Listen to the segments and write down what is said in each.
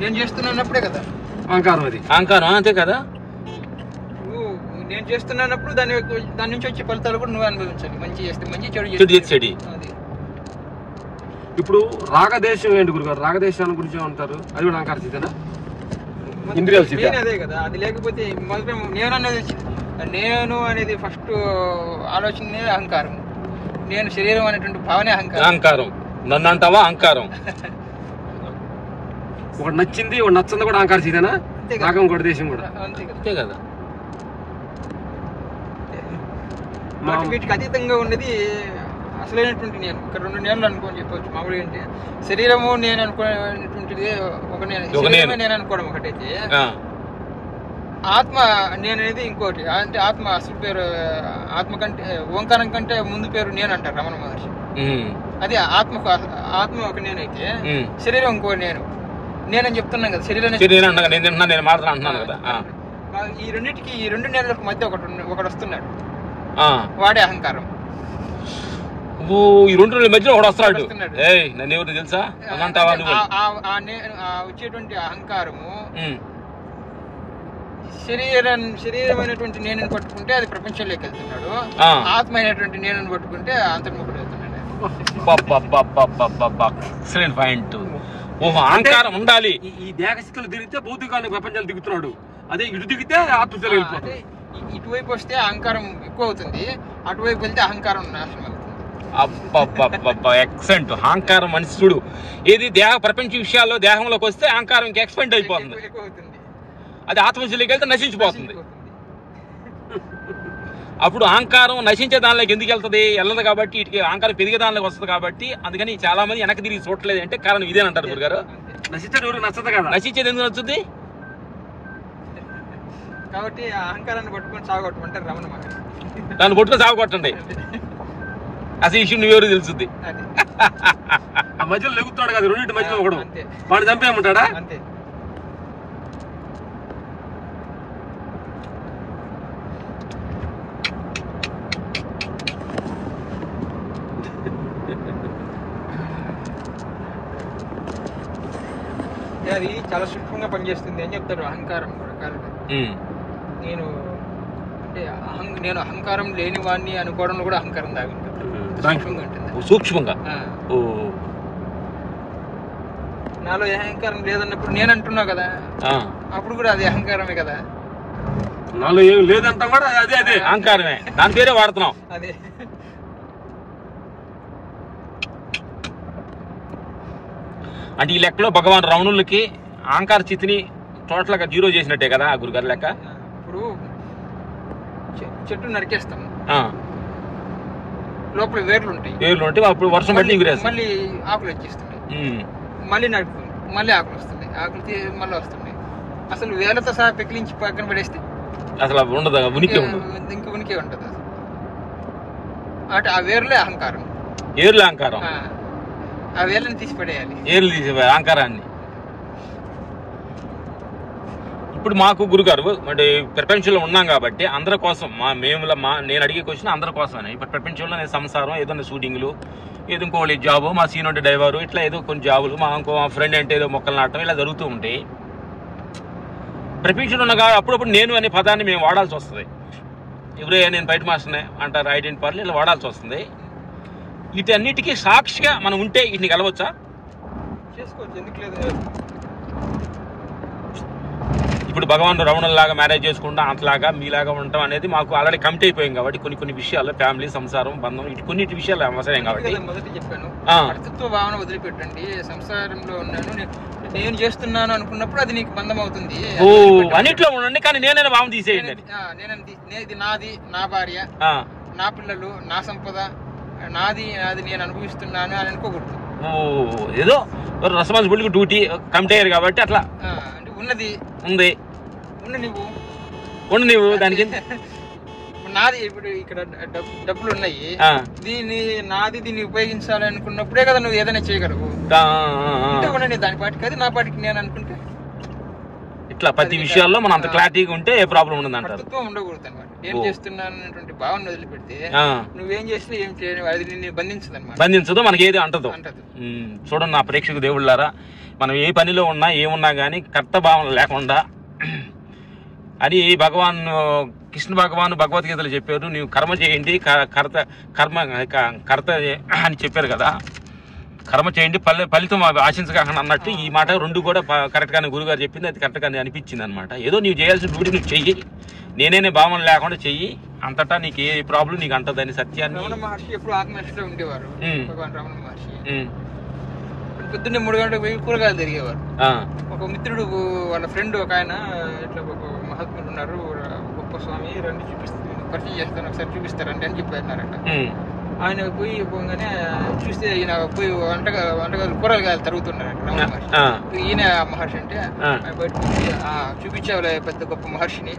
నేను చేస్తున్నప్పుడే కదా అహంకారం. అది అహంకారం, అంతే కదా. నేను చేస్తున్నప్పుడు దాని నుంచి వచ్చే ఫలితాలు కూడా నువ్వు అనుభవించాలి. మంచి చేస్తే మంచి, చెడు చెడు చేస్తే చెడు. ఇప్పుడు రాగదేశం ఏంటి గురుగారు? రాగదేశాన్ని గురించి ఏమంటారు? అది కూడా అహంకార స్థితేనా? ఇంద్రియాల స్థితి అదే కదా. అది లేకపోతే మొదట నేను అనేది ఫస్ట్ ఆలోచనే అహంకారం. నేను శరీరం అనేటువంటి భావనే అహంకారం. నన్ను అంటావా అహంకారం. ఒకటి నచ్చింది ఒకటి నచ్చింది కూడా అహంకార స్థితేనా? రాగం కూడా దేశం కూడా అంతే కదా. వీటికి అతీతంగా ఉన్నది అసలైనటువంటి నేను. ఇక్కడ రెండు నేనులు అనుకోని చెప్పవచ్చు. మామూలుగా ఏంటి శరీరము నేను అనుకునేటువంటిది ఒక నేను అనుకోవడం ఒకటైతే, ఆత్మ నేను అనేది ఇంకోటి. అంటే ఆత్మ అసలు పేరు ఆత్మ కంటే ఓంకారం కంటే ముందు పేరు నేను అంటారు రమణ మహర్షి. అది ఆత్మ ఒక నేనైతే శరీరం ఇంకో నేనని చెప్తున్నాను కదా. శరీరం కదా. ఈ రెండింటికి ఈ రెండు నేలలకు మధ్య ఒకటి వస్తున్నాడు, వాడే అహంకారం. ఈ రెండు మధ్యలో ఒకడు వస్తున్నాడు. నన్ను ఎవరు తెలుసా అంటావా? వచ్చేటువంటి అహంకారము శరీరమైనటువంటి నేను పట్టుకుంటే అది ప్రపంచంలోకి వెళ్తున్నాడు. ఆత్మ అయినటువంటి నేను పట్టుకుంటే అంతర్ముఖుడు వెళ్తున్నాడు. Excellent point. అహంకారం ఉండాలి. ఈ దేహస్థితులు దిగితే భౌతికాన్ని ప్రపంచాలు దిగుతున్నాడు. అదే ఇటు దిగితే ఆత్మస్థితిలో వెళ్ళిపోతుంది. ఇటువైపు వస్తే అహంకారం ఎక్కువ అవుతుంది, అటువైపు వెళ్తే అహంకారం నాశనం అవుతుంది. ఎక్సెంట్. అహంకారం మనిషి చూడు, ఏది దేహ ప్రపంచ విషయాల్లో దేహంలోకి వస్తే అహంకారం ఇంకా ఎక్స్పెండ్ అయిపోతుంది. అది ఆత్మశీలికి వెళ్తే నశించిపోతుంది. అప్పుడు అహంకారం నశించే దానిలోకి ఎందుకు వెళ్తుంది? వెళ్ళదు కాబట్టి. ఇటుకి అహంకారం పెరిగే దానిలోకి వస్తుంది కాబట్టి. అందుకని చాలా మంది వెనక్కి తిరిగి చూడలేదు. అంటే కారణం ఇదేనంటారు గురుగారు. నశించేది ఎందుకు నచ్చుద్ది కాబట్టి అహంకారాన్ని పట్టుకొని సాగొట్టమంటారు రమణ మహర్షి. దాన్ని పట్టుకొని సాగొట్టండి. అసలు ఇష్యూ నువ్వెవరు తెలుసుద్ది. ఆ మధ్యలో లెగుతాడు కదా, రెండింటి మధ్యలో ఒకడు వాడిని చంపేయమంటాడా? అంతే. అది చాలా సూక్ష్మంగా పనిచేస్తుంది అని చెప్తారు అహంకారం రకాలుగా. నేను అహంకారం లేని వాడిని అనుకోవడంలో కూడా అహంకారం దాగి ఉంటుంది. సూక్ష్మంగా నాలో అహంకారం లేదన్నప్పుడు నేను అంటున్నా కదా, అప్పుడు కూడా అది అహంకారమే కదా. నాలో ఏం లేదంటా కూడా అదే అహంకారమే. దాని పేరే వాడుతున్నాం. అదే అంటే ఈ లెక్కలో భగవాన్ రమణులకి అహంకార స్థితిని టోటల్ గా జీరో చేసినట్టే కదా గురుగారు లెక్క. ఇప్పుడు చెట్టు నరికేస్తాం, లోపల వేర్లు ఉంటాయి. అప్పుడు వర్షం పట్టి మళ్ళీ ఆకులు వచ్చేస్తున్నాయి, మళ్ళీ నడుపుతుంది, మళ్ళీ ఆకులు వస్తున్నాయి, ఆకులు మళ్ళీ వస్తున్నాయి. అసలు వేలతో సహా పెకిలించి పక్కన పడేస్తే అసలు ఉండదు, ఉనికి ఉండదు. ఇంక ఉనికి ఉంటుంది. అంటే ఆ వేర్లే అహంకారం. ఏర్లే అహంకారం. ఆ వేర్లను తీసి పడేయాలి, ఏర్లు తీసి అహంకారాన్ని. ఇప్పుడు మాకు గురుగారు అంటే ప్రపంచంలో ఉన్నాం కాబట్టి అందరి కోసం నేను అడిగే క్వశ్చన్ అందరి కోసమే. ఇప్పుడు ప్రపంచంలో నేను సంసారం, ఏదైనా షూటింగ్లు, ఏదో ఇంకోటి జాబు, మా సీన్ అంటే డ్రైవరు, ఇట్లా ఏదో కొన్ని జాబులు, మా ఫ్రెండ్ అంటే ఏదో మొక్కలు నాటడం, ఇలా జరుగుతూ ఉంటాయి ప్రపంచంలో ఉన్న. అప్పుడప్పుడు నేను అనే పదాన్ని మేము వాడాల్సి వస్తుంది. ఎవరే నేను బయట మాస్టర్నే అంటారు, ఐడెంటి పార్లు ఇలా వాడాల్సి వస్తుంది. వీటన్నిటికీ సాక్షిగా మనం ఉంటే వీటిని కలవచ్చా? చేసుకోవచ్చు, ఎందుకు లేదు. ఇప్పుడు భగవాన్ రమణుల్లాగా మ్యారేజ్ చేసుకుంటా అంతలాగా మీలాగా ఉండటం అనేది మాకు ఆల్రెడీ కమిట్ అయిపోయాం కాబట్టి కొన్ని విషయాలు ఫ్యామిలీ, సంసారం, బంధం, కొన్నిటి విషయాలు అవసరం కాబట్టి మొదటి చెప్పాను. కర్తృత్వ భావన వదిలిపెట్టండి. సంసారంలో ఉన్నాను, నేను చేస్తున్నాను అనుకున్నప్పుడు అది నీకు బంధం అవుతుంది. అన్నిట్లో ఉండండి, కానీ నేనైనా భావన తీసేయండి. ఇది నాది, నా భార్య, నా పిల్లలు, నా సంపద, నాది నేను అనుభవిస్తున్నాను అని అనుకోకూడదు. ఏదో రెస్పాన్సిబిలిటీ, డ్యూటీ కమిట్ అయ్యారు కాబట్టి అట్లా ఉన్నది ఉంది. ఉండు నువ్వు దానికి నాది. ఇప్పుడు ఇక్కడ డబ్బులు ఉన్నాయి, దీన్ని ఉపయోగించాలి అనుకున్నప్పుడే కదా నువ్వు ఏదైనా చేయగలవు. ఉండండి దాని పాటికి, అది నా పాటికి నేను అనుకుంటే ఇట్లా ప్రతి విషయాల్లో మనం అంత క్లారిటీగా ఉంటే ఏ ప్రాబ్లం ఉండదు అంటారు. ఉండకూడదు అనమాట. ఏం చేస్తున్నాను అనేటువంటి భావన వదిలిపెడితే నువ్వేం చేసినా ఏం చేయను, అది నిన్ను బంధించదు అనమాట. బంధించదు, మనకి ఏది అంటదు. చూడండి నా ప్రేక్షకు దేవుళ్ళారా, మనం ఏ పనిలో ఉన్నా ఏమున్నా కానీ కర్త భావన లేకుండా అని భగవాన్ కృష్ణ భగవాన్ భగవద్గీతలు చెప్పారు. నీవు కర్మ చేయండి, కర్త అని చెప్పారు కదా, కర్మ చేయండి ఫలితం ఆశించకుండా అన్నట్టు ఈ మాట రెండు కూడా కరెక్ట్గానే గురుగారు చెప్పింది, అది కరెక్ట్గానే అనిపించింది అనమాట. ఏదో నీవు చేయాల్సిన డ్యూటీ నువ్వు చెయ్యి, నేనే భావన లేకుండా చెయ్యి, అంతటా నీకు ఏ ప్రాబ్లం నీకు అంటదని సత్యాన్ని. రమణ మహర్షి ఎప్పుడు ఆత్మనిష్టలో ఉండేవారు. భగవాన్ రమణ మహర్షి పొద్దున్నే 3 గంటలకు పోయి కూరగాయలు తిరిగేవారు. ఒక మిత్రుడు వాళ్ళ ఫ్రెండ్ ఒక ఆయన ఇట్లా ఒక మహాత్ములు ఉన్నారు, గొప్ప స్వామి, రండి చూపిస్తాను, పరిచయం చేస్తాను, ఒకసారి చూపిస్తారండి అని చెప్పారట. ఆయన పోయి పోగానే చూస్తే ఈయన పోయి వంటకాలు కూరగాయలు తరుగుతున్నారంట రమణ మహర్షి. ఈయన మహర్షి అంటే బయటకు చూపించావులే పెద్ద గొప్ప మహర్షిని,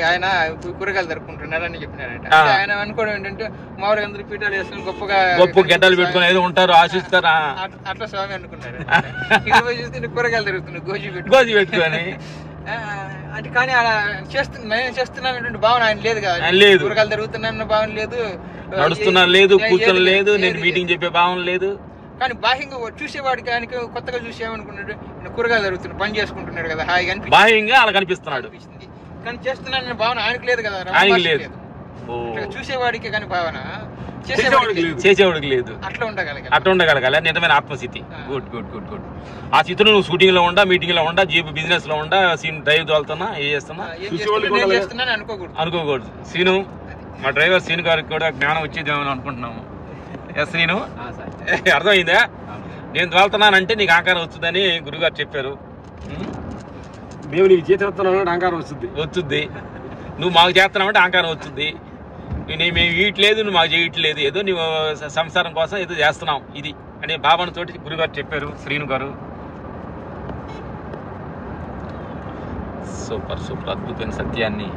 ఆయన కూరగాయలు తరుపుకుంటున్నాడు అని చెప్పినారంట. ఆయన అనుకోవడం ఏంటంటే మామూలుగా అందరూ పీఠాలు వేసుకుని గొప్పగా గడ్డలు పెట్టుకుని ఏదో ఉంటారు ఆశిస్తారా అట్లా స్వామి అనుకున్నారు. ఇక్కడ చూస్తే కూరగాయలు తరుగుతున్నాడు గోజీ పెట్టుకొని. అంటే కానీ అలా నేను చేస్తున్నాను భావన ఆయన లేదు కదా, కూరగాయలు తరుగుతున్నాను భావన లేదు, నడుస్తున్నా లేదు, కూర్చొని లేదు, నేను మీటింగ్ చెప్పే భావన లేదు. కానీ బాహ్యంగా చూసేవాడికి ఆయనకి కొత్తగా చూసేమనుకున్నాడు, కూరగాయలు జరుగుతున్నాడు, పని చేసుకుంటున్నాడు కదా, హాయిగా బాహ్యంగా అలా కనిపిస్తున్నాడు. కానీ చేస్తున్నాను భావన ఆయనకు లేదు కదా, లేదు. చూసేవాడికి కానీ భావన చేసేవాడికి లేదు. అట్లా ఉండగలగాలి నిజమైన ఆత్మస్థితి. Good good good good. ఆ స్థితిలో నువ్వు షూటింగ్ లో ఉండా, మీటింగ్ లో ఉండా, బిజినెస్ లో ఉండా, సీన్ డ్రైవ్ తోలుతున్నా, ఏ చేస్తున్నా అనుకోకూడదు. సీను మా డ్రైవర్ సీను గారికి కూడా జ్ఞానం వచ్చేదేమని అనుకుంటున్నాము. ఎస్ సీను, అర్థమైందా? నేను తోలుతున్నానంటే నీకు ఆకారం వస్తుందని గురుగారు చెప్పారు. మేము నీకు చేస్తున్నావు ఆకారం వస్తుంది, నువ్వు మాకు చేస్తున్నావు అంటే ఆకారం వస్తుంది. మేము ఇయట్లేదు, నువ్వు మాకు చేయట్లేదు, ఏదో నువ్వు సంసారం కోసం ఏదో చేస్తున్నావు ఇది అనే భావనతోటి గురుగారు చెప్పారు శ్రీను గారు. సూపర్ సూపర్ అద్భుతమైన సత్యాన్ని